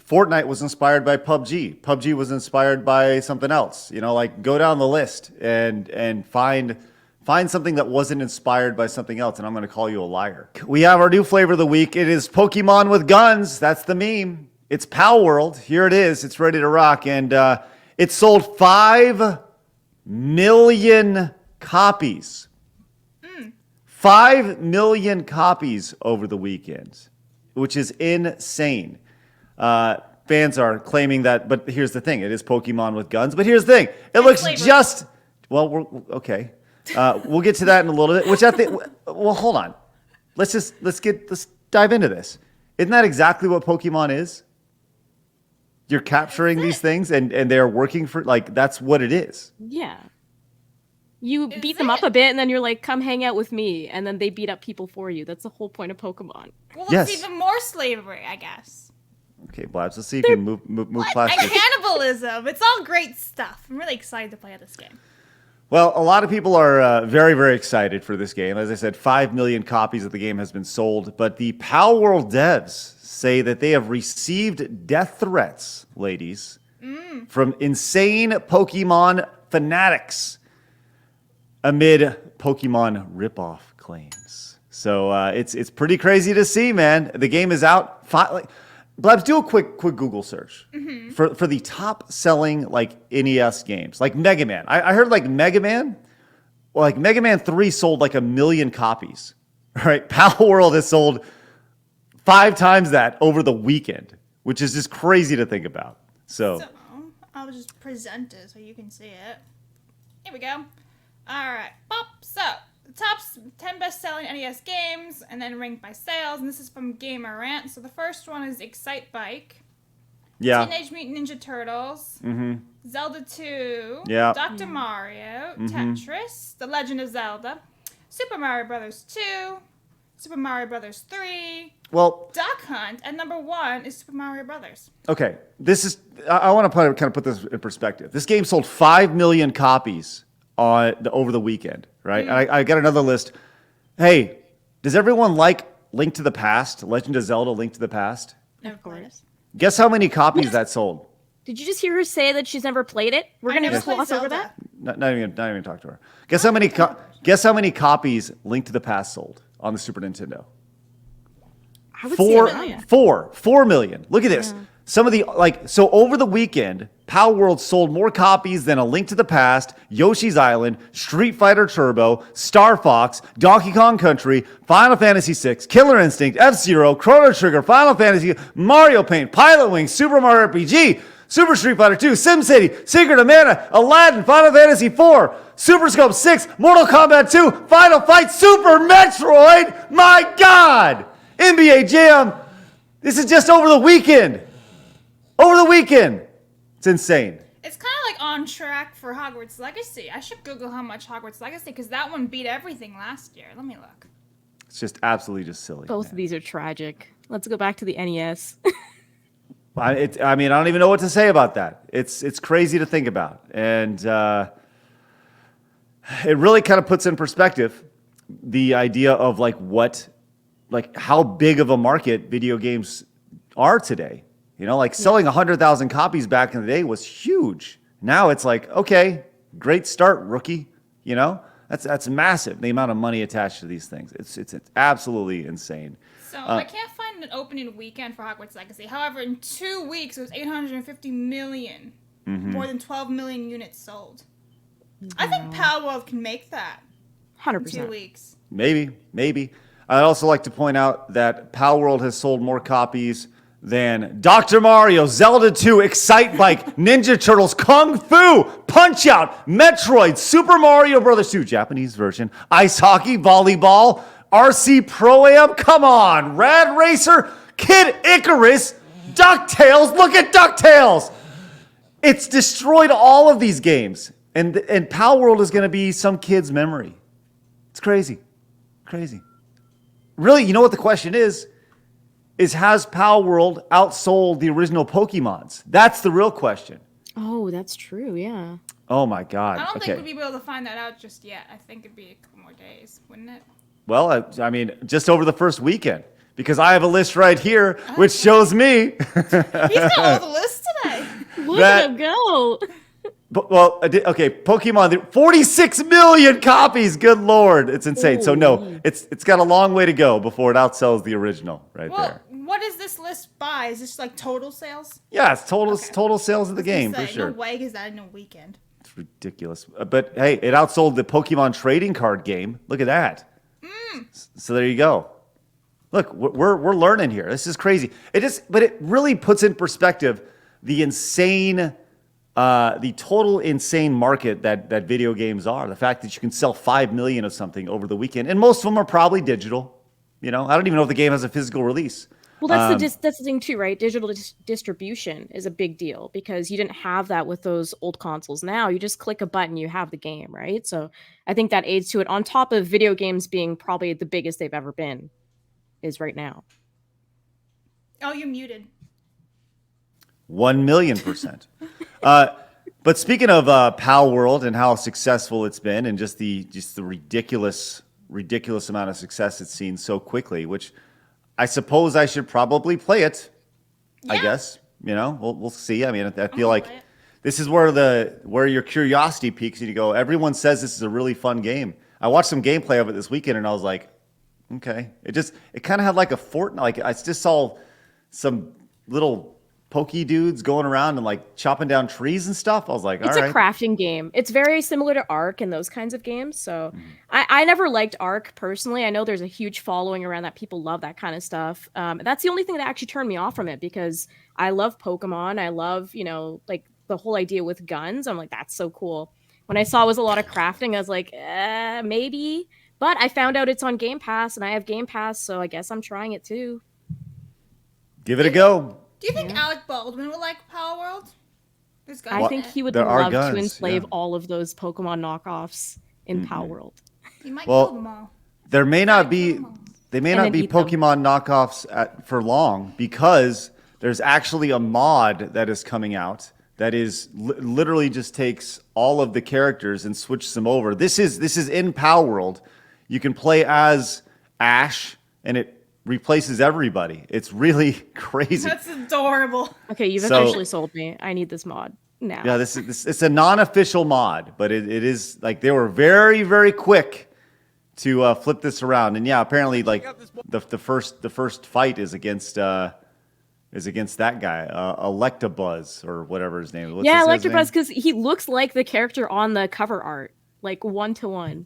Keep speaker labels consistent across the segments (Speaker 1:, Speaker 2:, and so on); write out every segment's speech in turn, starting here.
Speaker 1: Fortnite was inspired by PUBG. PUBG was inspired by something else. You know, like go down the list and find something that wasn't inspired by something else, and I'm going to call you a liar. We have our new flavor of the week. It is Pokemon with guns. That's the meme. It's Palworld. Here it is. It's ready to rock, and it sold 5 million copies. 5 million copies over the weekend, which is insane. Fans are claiming that, but here's the thing. It is Pokemon with guns, but here's the thing. It looks just, well, okay. We'll get to that in a little bit, which I think, well, hold on. Let's dive into this. Isn't that exactly what Pokemon is? You're capturing these things and they're working for, like, that's what it is.
Speaker 2: Yeah. You beat them up a bit and then you're like, come hang out with me. And then they beat up people for you. That's the whole point of Pokemon.
Speaker 3: Well, it's even more slavery, I guess.
Speaker 1: Okay, Blabs, let's see if you can move past
Speaker 3: and cannibalism. It's all great stuff. I'm really excited to play this game.
Speaker 1: Well, a lot of people are very, very excited for this game. As I said, 5 million copies of the game has been sold. But the Palworld devs say that they have received death threats, ladies, from insane Pokemon fanatics amid Pokemon ripoff claims. So it's pretty crazy to see, man. The game is out. Blabs, do a quick Google search for the top selling like NES games, like Mega Man. I heard like Mega Man 3 sold like 1 million copies. Right? Palworld has sold 5 times that over the weekend, which is just crazy to think about. So
Speaker 3: I'll just present it so you can see it. Here we go. All right, pop. So the top 10 best-selling NES games, and then ranked by sales. And this is from Gamer Rant. So the first one is Excite Bike.
Speaker 1: Yeah.
Speaker 3: Teenage Mutant Ninja Turtles. Zelda 2.
Speaker 1: Yeah.
Speaker 3: Dr. Mario. Tetris. The Legend of Zelda. Super Mario Brothers 2. Super Mario Brothers 3.
Speaker 1: Well,
Speaker 3: Duck Hunt. And number 1 is Super Mario Brothers.
Speaker 1: Okay, I want to put this in perspective. This game sold 5 million copies over the weekend, right? And I got another list. Hey, does everyone like Link to the Past? Legend of Zelda: Link to the Past?
Speaker 2: Of course.
Speaker 1: Guess how many copies that sold?
Speaker 2: Did you just hear her say that she's never played it? We're going to just gloss over that?
Speaker 1: Not even talk to her. Guess how many copies Link to the Past sold on the Super Nintendo?
Speaker 2: I would say
Speaker 1: 4 million. Look at this. Some of the, so over the weekend, Palworld sold more copies than A Link to the Past, Yoshi's Island, Street Fighter Turbo, Star Fox, Donkey Kong Country, Final Fantasy VI, Killer Instinct, F-Zero, Chrono Trigger, Final Fantasy, Mario Paint, Pilot Wings, Super Mario RPG, Super Street Fighter 2, SimCity, Secret of Mana, Aladdin, Final Fantasy 4, Super Scope 6, Mortal Kombat 2, Final Fight, Super Metroid. My God! NBA Jam. This is just over the weekend. Over the weekend. It's insane.
Speaker 3: It's kind of like on track for Hogwarts Legacy. I should Google how much Hogwarts Legacy, because that one beat everything last year. Let me look.
Speaker 1: It's just absolutely just silly.
Speaker 2: Both of these are tragic. Let's go back to the NES.
Speaker 1: I don't even know what to say about that. It's crazy to think about. And it really kind of puts in perspective the idea of how big of a market video games are today. You know, like selling 100,000 copies back in the day was huge. Now it's like, okay, great start, rookie. You know, that's massive. The amount of money attached to these things. It's absolutely insane.
Speaker 3: So I can't find an opening weekend for Hogwarts Legacy. However, in 2 weeks, it was 850 million. More than 12 million units sold. I think Palworld can make that.
Speaker 2: 100%.
Speaker 3: In 2 weeks.
Speaker 1: Maybe. I'd also like to point out that Palworld has sold more copies than Dr. Mario, Zelda 2, Excite Bike, Ninja Turtles, Kung Fu, Punch Out, Metroid, Super Mario Brothers 2, Japanese version, ice hockey, volleyball, RC Pro-Am, come on, Rad Racer, Kid Icarus, DuckTales, look at DuckTales! It's destroyed all of these games, and Palworld is going to be some kid's memory. It's crazy. Really, you know what the question is has Palworld outsold the original Pokemons? That's the real question.
Speaker 2: Oh, that's true, yeah.
Speaker 1: Oh my God.
Speaker 3: I don't think we'd be able to find that out just yet. I think it'd be a couple more days, wouldn't it?
Speaker 1: Well, I mean, just over the first weekend. because I have a list right here which shows me.
Speaker 3: He's got all the lists today.
Speaker 2: Look
Speaker 1: That-
Speaker 2: at him go.
Speaker 1: Well, okay, Pokemon, 46 million copies. Good Lord, it's insane. So no,
Speaker 2: Holy.
Speaker 1: it's got a long way to go before it outsells the original right
Speaker 3: Well,
Speaker 1: there.
Speaker 3: what is this list by? Is this like total sales?
Speaker 1: Yeah, it's total
Speaker 3: Okay.
Speaker 1: total sales of the game for
Speaker 3: Say,
Speaker 1: sure.
Speaker 3: No way is that in a weekend.
Speaker 1: It's ridiculous. But hey, it outsold the Pokemon trading card game. Look at that. So there you go. Look, we're learning here. This is crazy. But it really puts in perspective the insane, the total insane market that video games are. The fact that you can sell 5 million of something over the weekend, and most of them are probably digital. I don't even know if the game has a physical release.
Speaker 2: Well, that's the thing too, right? Digital distribution is a big deal because you didn't have that with those old consoles. Now you just click a button, you have the game, right? So I think that aids to it. On top of video games being probably the biggest they've ever been, is right now.
Speaker 3: Oh, you're muted.
Speaker 1: 1,000,000%. But speaking of Palworld and how successful it's been, and just the ridiculous amount of success it's seen so quickly, which I suppose I should probably play it. I
Speaker 3: Yeah.
Speaker 1: guess we'll see. I mean, I feel like
Speaker 3: play it.
Speaker 1: this is where your curiosity peaks, and you go, everyone says this is a really fun game. I watched some gameplay of it this weekend, and I was like, okay. It kind of had like a Fortnite. Like I just saw some little pokey dudes going around and like chopping down trees and stuff. I was like, all
Speaker 2: It's
Speaker 1: right.
Speaker 2: a crafting game. It's very similar to Ark and those kinds of games. So I never liked Ark personally. I know there's a huge following around that. People love that kind of stuff. That's the only thing that actually turned me off from it because I love Pokemon. I love, like the whole idea with guns. I'm like, that's so cool. When I saw it was a lot of crafting, I was like, maybe. But I found out it's on Game Pass and I have Game Pass. So I guess I'm trying it too.
Speaker 1: Give it a go.
Speaker 3: Do you think Alec Baldwin would like Palworld? There's guns
Speaker 2: I
Speaker 3: in
Speaker 2: think
Speaker 3: it.
Speaker 2: he would
Speaker 1: There are
Speaker 2: love
Speaker 1: guns,
Speaker 2: to enslave
Speaker 1: yeah.
Speaker 2: all of those Pokemon knockoffs in Palworld.
Speaker 3: He might
Speaker 1: Well,
Speaker 3: kill them all.
Speaker 1: There may not be they may
Speaker 2: And
Speaker 1: not
Speaker 2: then
Speaker 1: be
Speaker 2: eat them.
Speaker 1: Pokemon knockoffs for long because there's actually a mod that is coming out that is literally just takes all of the characters and switches them over. This is in Palworld. You can play as Ash and it replaces everybody. It's really crazy.
Speaker 3: That's adorable.
Speaker 2: Okay, you've
Speaker 1: So-
Speaker 2: officially sold me. I need this mod now.
Speaker 1: Yeah, this it's a non-official mod, but it is like they were very, very quick to flip this around. And yeah, apparently like the first fight is against that guy, Electabuzz or whatever his name is. What's
Speaker 2: Yeah,
Speaker 1: his name?
Speaker 2: Electabuzz, because he looks like the character on the cover art, like 1-to-1.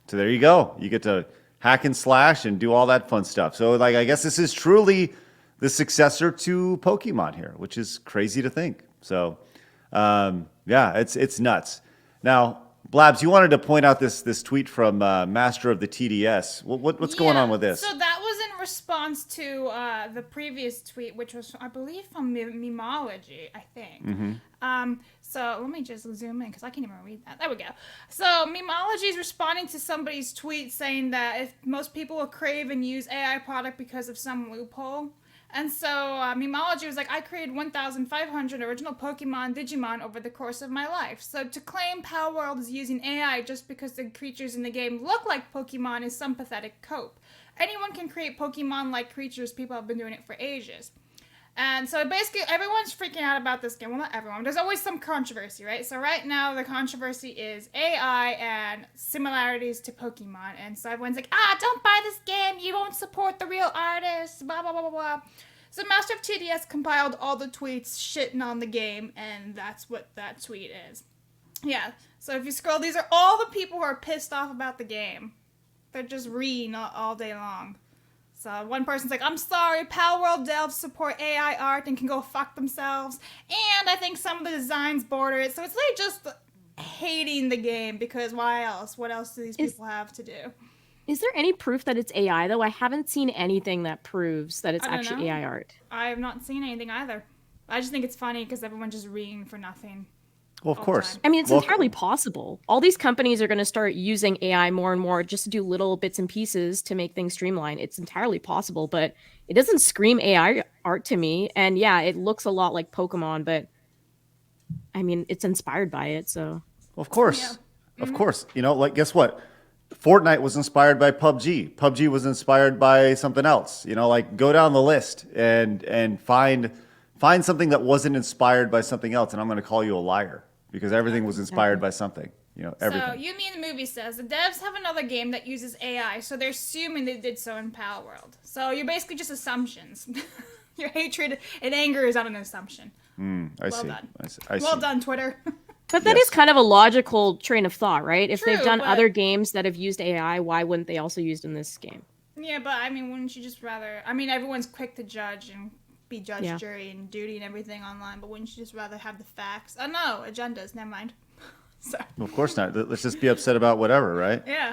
Speaker 1: So there you go. You get to hack and slash and do all that fun stuff. So like I guess this is truly the successor to Pokemon here, which is crazy to think. So yeah, it's nuts. Now, Blabs, you wanted to point out this tweet from Master of the TDS. What's going on with this?
Speaker 3: So that was in response to the previous tweet, which was, I believe, from Memology, I think. So let me just zoom in because I can't even read that. There we go. So Memology is responding to somebody's tweet saying that if most people will crave and use AI product because of some loophole. And so Memology was like, I created 1,500 original Pokemon Digimon over the course of my life. So to claim Palworld is using AI just because the creatures in the game look like Pokemon is some pathetic cope. Anyone can create Pokemon-like creatures. People have been doing it for ages. And so basically everyone's freaking out about this game. Well, not everyone. There's always some controversy, right? So right now the controversy is AI and similarities to Pokemon. And so everyone's like, don't buy this game. You won't support the real artists, blah, blah, blah, blah, blah. So Master of TDS compiled all the tweets shitting on the game, and that's what that tweet is. Yeah, so if you scroll, these are all the people who are pissed off about the game. They're just reading all day long. So one person's like, I'm sorry, Palworld devs support AI art and can go fuck themselves. And I think some of the designs border it. So it's really just hating the game because why else? What else do these people have to do?
Speaker 2: Is there any proof that it's AI, though? I haven't seen anything that proves that it's
Speaker 3: I don't
Speaker 2: actually
Speaker 3: know.
Speaker 2: AI art.
Speaker 3: I have not seen anything either. I just think it's funny because everyone's just reading for nothing.
Speaker 1: Well, of
Speaker 3: all
Speaker 1: course.
Speaker 3: time.
Speaker 2: I mean, it's
Speaker 1: Well,
Speaker 2: entirely possible. All these companies are going to start using AI more and more just to do little bits and pieces to make things streamline. It's entirely possible, but it doesn't scream AI art to me. And yeah, it looks a lot like Pokemon, but I mean, it's inspired by it, so.
Speaker 1: Of course.
Speaker 3: Yeah.
Speaker 1: Of course. Like, guess what? Fortnite was inspired by PUBG. PUBG was inspired by something else. You know, like go down the list and find something that wasn't inspired by something else, and I'm going to call you a liar because everything was inspired by something. You know, everything.
Speaker 3: So, you mean the movie says the devs have another game that uses AI, so they're assuming they did so in Palworld. So you're basically just assumptions. Your hatred and anger is on an assumption.
Speaker 1: I see.
Speaker 3: Done.
Speaker 1: I
Speaker 3: Well
Speaker 1: see.
Speaker 3: done, Twitter.
Speaker 2: But that is kind of a logical train of thought, right? If they've
Speaker 3: True,
Speaker 2: done
Speaker 3: but-
Speaker 2: other games that have used AI, why wouldn't they also use it in this game?
Speaker 3: Yeah, but I mean, wouldn't you just rather? I mean, everyone's quick to judge and be judge,
Speaker 2: Yeah.
Speaker 3: jury, and duty and everything online, but wouldn't you just rather have the facts? Oh no, agendas. Never mind. So
Speaker 1: Of course not. Let's just be upset about whatever, right?
Speaker 3: yeah.